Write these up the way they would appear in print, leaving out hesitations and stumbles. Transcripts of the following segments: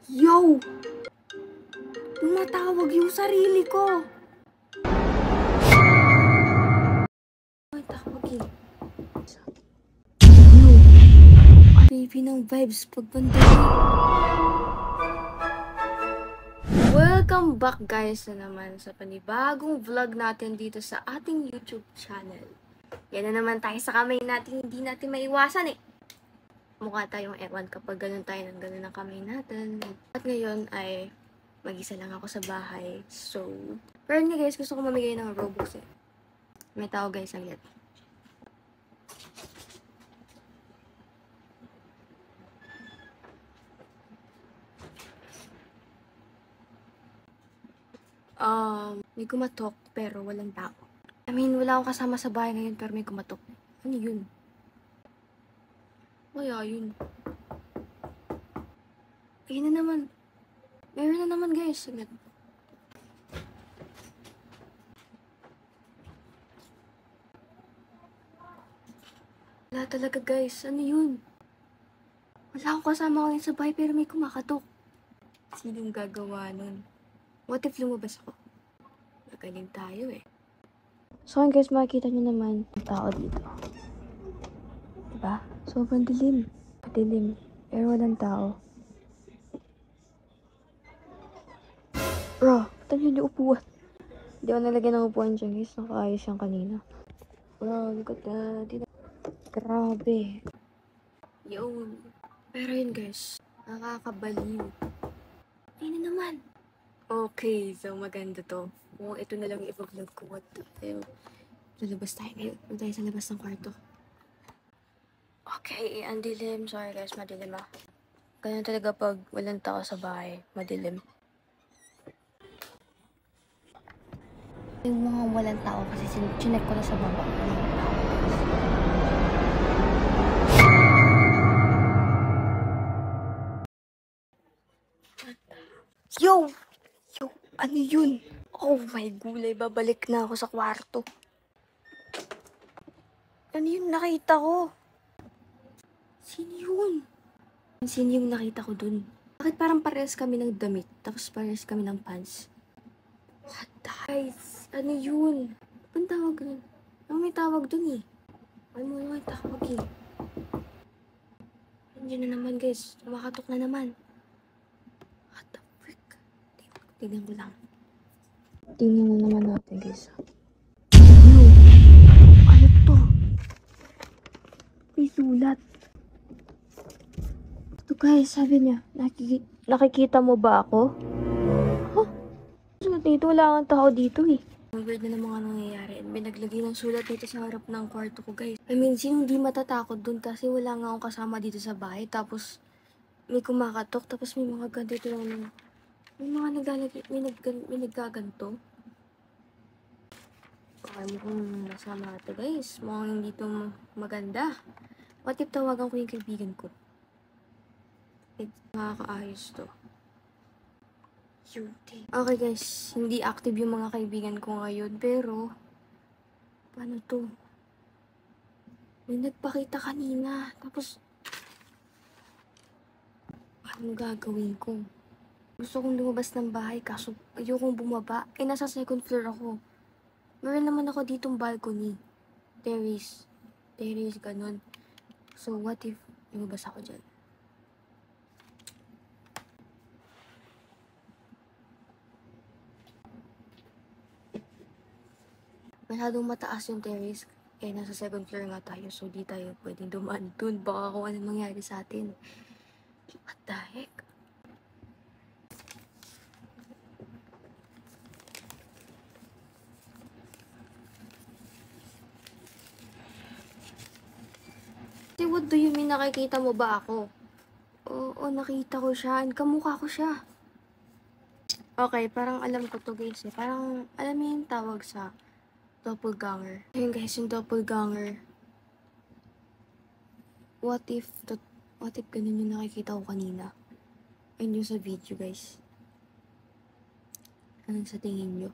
Yo! Tumatawag yung sarili ko! Ay, tawag eh. Yo! Baby ng vibes pag pandemic. Welcome back guys na naman sa panibagong vlog natin dito sa ating YouTube channel. Yan na naman tayo sa kamay natin, hindi natin maiwasan eh. Mukha tayong ewan kapag ganun tayo ng ganun ang kamay natin. At ngayon ay mag-isa lang ako sa bahay. So, pero nga guys, gusto ko mamigay ng Robux eh. May tao guys, saglit. May kumatok pero walang tao. I mean, wala akong kasama sa bahay ngayon pero may kumatok. Ano yun? Kaya yun. Ayun na naman. Meron na naman guys. Saglit. Wala talaga guys. Ano yun? Wala akong kasama ngayon sa bahay pero may kumakatok. Sinong gagawa nun? What if lumabas ako? Magaling tayo eh. So guys, makikita nyo naman ang tao dito. Diba? Sobrang dilim. Dilim. Pero walang tao. Bro, tanyo yung upuan. Hindi ako nalagyan ng upuan dyan guys. Nakaayos yan kanina. Bro, look at that. Grabe. Yun. Pero yun guys, nakakabaliw. Ayun na naman. Okay, so maganda to. Kung ito na lang yung i-vlog ko, what the hell. Lalabas tayo ngayon. Doon tayo sa labas ng kwarto. Okay, ang dilim. Sorry guys, madilim ah. Ganyan talaga pag walang tao sa bahay. Madilim. Yung mga walang tao kasi chinek ko na sa baba. Walang tao. Yo! Yo! Ano yun? Oh my gulay, babalik na ako sa kwarto. Ano yun nakita ko? Sino yun? Sino yung nakita ko dun? Bakit parang parehas kami ng damit, tapos parehas kami ng pants? What the guys? Ano yun? Anong tawag dun? Ano may tawag dun eh? Ano may tawag eh? Nandiyan na naman guys. Kumakatok na naman. What the frick? Tignan ko lang. Tingnan na naman natin guys. Ano to? May sulat. Ito guys, sabi niya, nakikita mo ba ako? Huh? Sulat dito, wala kang tao dito eh. Ang weird na ng mga nangyayari. May naglagay ng sulat dito sa harap ng kwarto ko guys. I mean, sino hindi matatakot dun kasi wala nga akong kasama dito sa bahay. Tapos, may kumakatok. Tapos may mga ganito lang. May mga may naggaganto. Okay, mukhang masama ito guys. Mukhang hindi ito maganda. What if tawagan ko yung kaibigan ko? Nakakaayos to. Cutie. Okay guys, hindi active yung mga kaibigan ko ngayon. Pero, paano to? May nagpakita kanina. Tapos, anong gagawin ko? Gusto kong lumabas ng bahay kaso ayokong bumaba. Eh, nasa second floor ako. Meron naman ako ditong balcony. Terrace, ganun. So, what if lumabas ako dyan? Masyadong mataas yung terrace. Eh, nasa second floor nga tayo. So, di tayo pwedeng dumaan dun. Baka kung anong mangyari sa atin. What the heck? What do you mean nakikita mo ba ako? Oo, nakita ko siya. Kamukha ko siya. Okay, parang alam ko to guys eh. Parang, alam mo yung tawag sa doppelganger. Ayun guys, yung doppelganger. What if ganun yung nakikita ko kanina? Ayun yung sa video guys. Anong sa tingin nyo?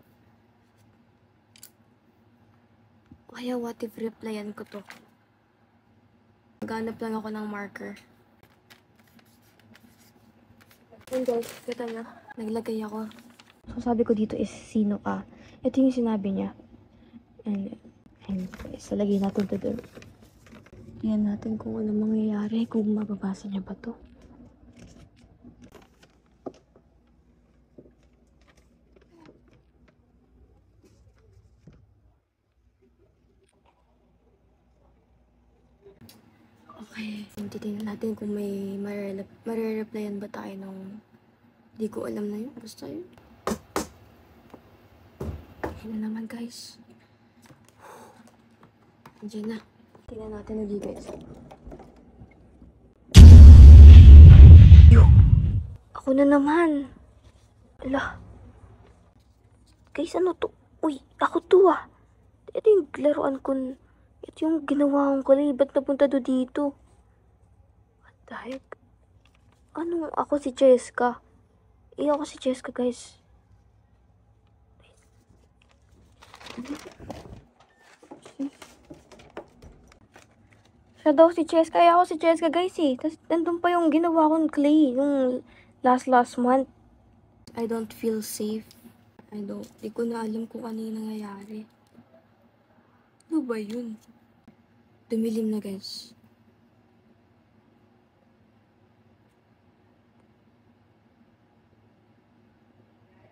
Kaya what if replyan ko to? Maghanap lang ako ng marker. And guys, kita nyo, naglagay ako. So, sabi ko dito is, sino ka? Ito yung sinabi niya. And guys, lagay natin to doon. Tingnan natin kung ano mangyayari, kung mababasa niya ba to. Okay, titignan natin kung may mare-replyan ba tayo nung di ko alam na yun. Basta yun. Ayun na naman guys. Andiyan na. Tingnan natin ulit guys. Yo! Ako na naman. Ala. Guys, ano to? Uy, ako to ah. Ito yung laruan ko. Ito yung ginawa kong kulay. Ba't napunta do dito? What the heck? Ano? Ako si Cheska. Ako si Cheska guys. Siya daw si Cheska. Ako si Cheska guys eh. Tapos nandun pa yung ginawa kong clay. Yung last month. I don't feel safe. Di ko na alam kung ano yung nangyayari. Ano ba yun? Dumilim na guys.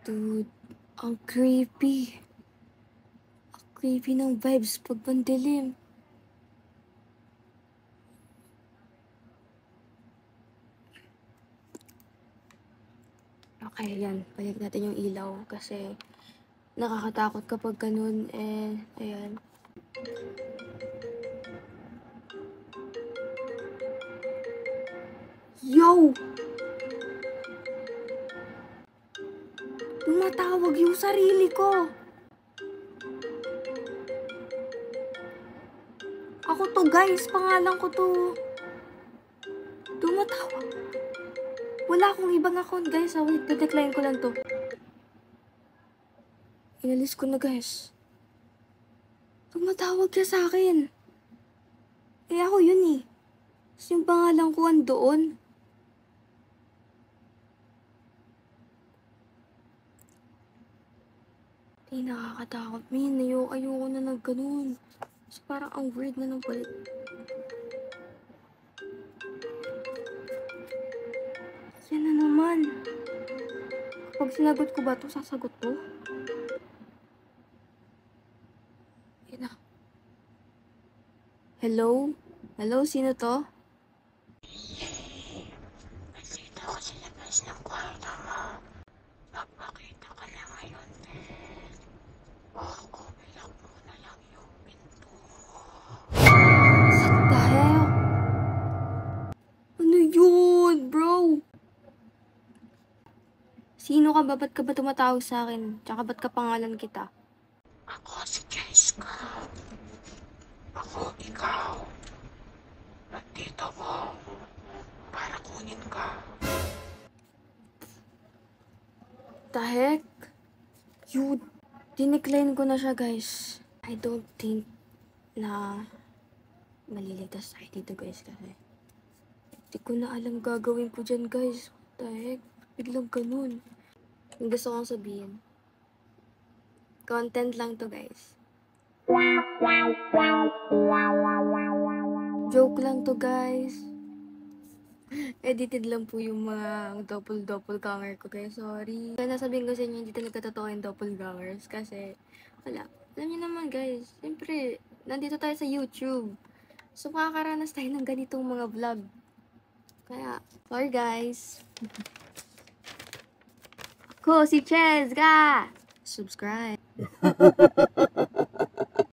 Dude, ang creepy. Ang creepy ng vibes pag pandilim. Okay, yan. Balik natin yung ilaw kasi nakakatakot kapag ganun. Ayan. Yo! Tumatawag yung sarili ko. Ako to guys, pangalan ko to. Tumatawag. Wala akong ibang account guys. Wait, decline ko lang to. Inalis ko na guys. Tumatawag ka sa akin. Ako yun eh. Tapos yung pangalan ko andoon. Nakakatakot. Ayoko na ng ganun. So, parang ang weird na ng balik. Yan na naman. Kapag sinagot ko ba ito, sasagot ko? Yan na. Hello? Hello? Sino to? Nakita ko sa labas ng kwarto mo. Magpakita ka na ngayon din. Ako, bilang mo na lang yung pinto. What the hell? Ano yun, bro? Sino ka ba? Ba't ka ba tumatawag sa akin? Tsaka ba't ka pangalan kita? Ako si Jessica. Ako, ikaw. Nandito ko para kunin ka. The heck? Dinecline ko na siya, guys. I don't think na maliligtas tayo dito, guys, kasi hindi ko na alam gagawin ko dyan, guys. What the heck? Biglang ganun. Yung gusto kong sabihin. Content lang to, guys. Joke lang to, guys. Edited lang po yung mga doppelganger ko, guys. Sorry. Kaya nasabihin ko sa inyo, hindi talaga totoo yung doppelgangers. Kasi, wala. Alam niyo naman, guys. Siyempre, nandito tayo sa YouTube. So, makakaranas tayo ng ganitong mga vlog. Kaya, sorry, guys. Ako, si Cheska! Subscribe.